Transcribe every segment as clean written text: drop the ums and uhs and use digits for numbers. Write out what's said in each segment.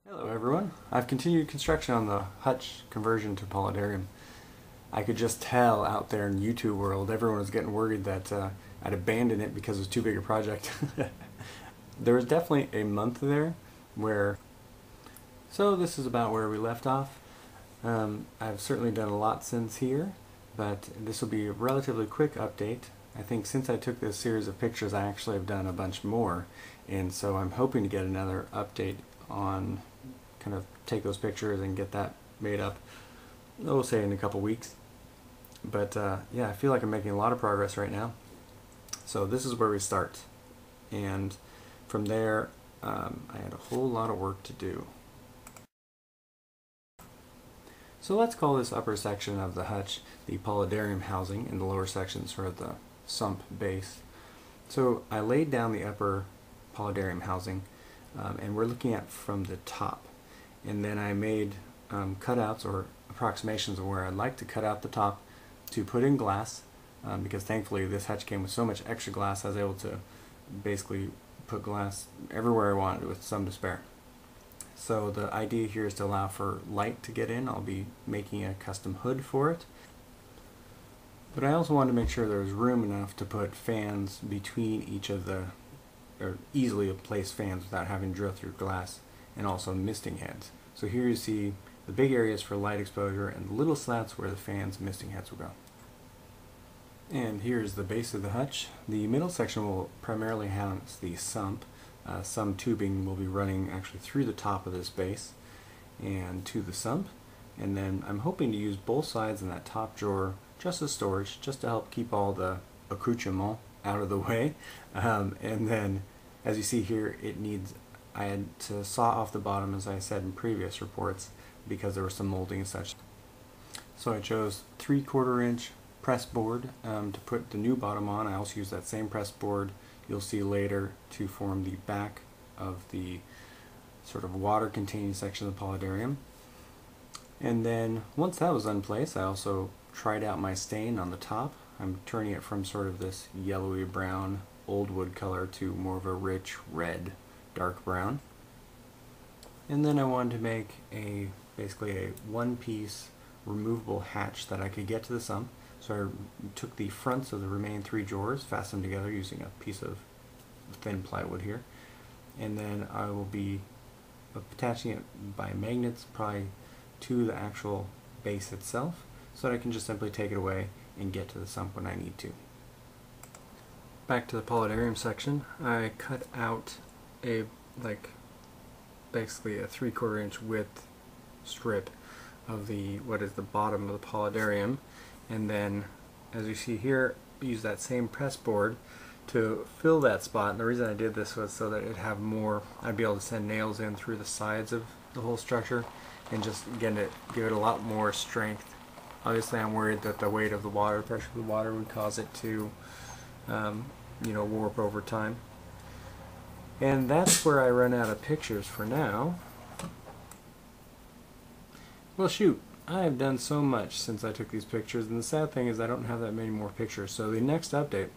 Hello everyone. I've continued construction on the hutch conversion to paludarium. I could just tell out there in YouTube world everyone was getting worried that I'd abandon it because it was too big a project. There was definitely a month there where... So this is about where we left off. I've certainly done a lot since here, but this will be a relatively quick update. I think since I took this series of pictures I actually have done a bunch more, and so I'm hoping to get another update on kind of take those pictures and get that made up, we'll say in a couple weeks. But yeah, I feel like I'm making a lot of progress right now. So this is where we start, and from there I had a whole lot of work to do. So let's call this upper section of the hutch the paludarium housing, and the lower section sort of the sump base. So I laid down the upper paludarium housing, and we're looking at from the top. And then I made cutouts or approximations of where I'd like to cut out the top to put in glass, because thankfully this hutch came with so much extra glass I was able to basically put glass everywhere I wanted with some to spare. So the idea here is to allow for light to get in. I'll be making a custom hood for it. But I also wanted to make sure there was room enough to put fans between each of the, or easily place fans without having to drill through glass, and also misting heads. So here you see the big areas for light exposure and the little slats where the fans misting heads will go. And here's the base of the hutch. The middle section will primarily house the sump. Some tubing will be running actually through the top of this base and to the sump. And then I'm hoping to use both sides in that top drawer just as storage, just to help keep all the accoutrement out of the way. And then, as you see here, I had to saw off the bottom, as I said in previous reports, because there was some molding and such. So I chose 3/4 inch press board to put the new bottom on. I also used that same press board you'll see later to form the back of the sort of water containing section of the paludarium. And then once that was in place, I also tried out my stain on the top. I'm turning it from sort of this yellowy brown old wood color to more of a rich red dark brown. And then I wanted to make basically a one-piece removable hatch that I could get to the sump. So I took the fronts of the remaining 3 drawers, fastened them together using a piece of thin plywood here, and then I will be attaching it by magnets probably to the actual base itself, so that I can just simply take it away and get to the sump when I need to. Back to the paludarium section, I cut out basically a 3/4 inch width strip of what is the bottom of the paludarium, and then as you see here, use that same press board to fill that spot. And the reason I did this was so that it'd have more, I'd be able to send nails in through the sides of the whole structure and just give it a lot more strength. Obviously I'm worried that the weight of the water, the pressure of the water would cause it to warp over time. And that's where I run out of pictures for now. Well, shoot, I have done so much since I took these pictures, and the sad thing is I don't have that many more pictures. So the next update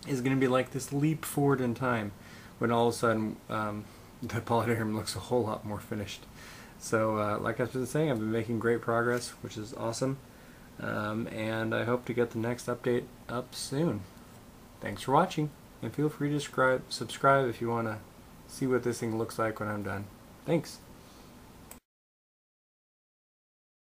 is going to be like this leap forward in time, when all of a sudden the paludarium looks a whole lot more finished. So like I've been saying, I've been making great progress, which is awesome, and I hope to get the next update up soon. Thanks for watching, and feel free to subscribe if you want to see what this thing looks like when I'm done. Thanks.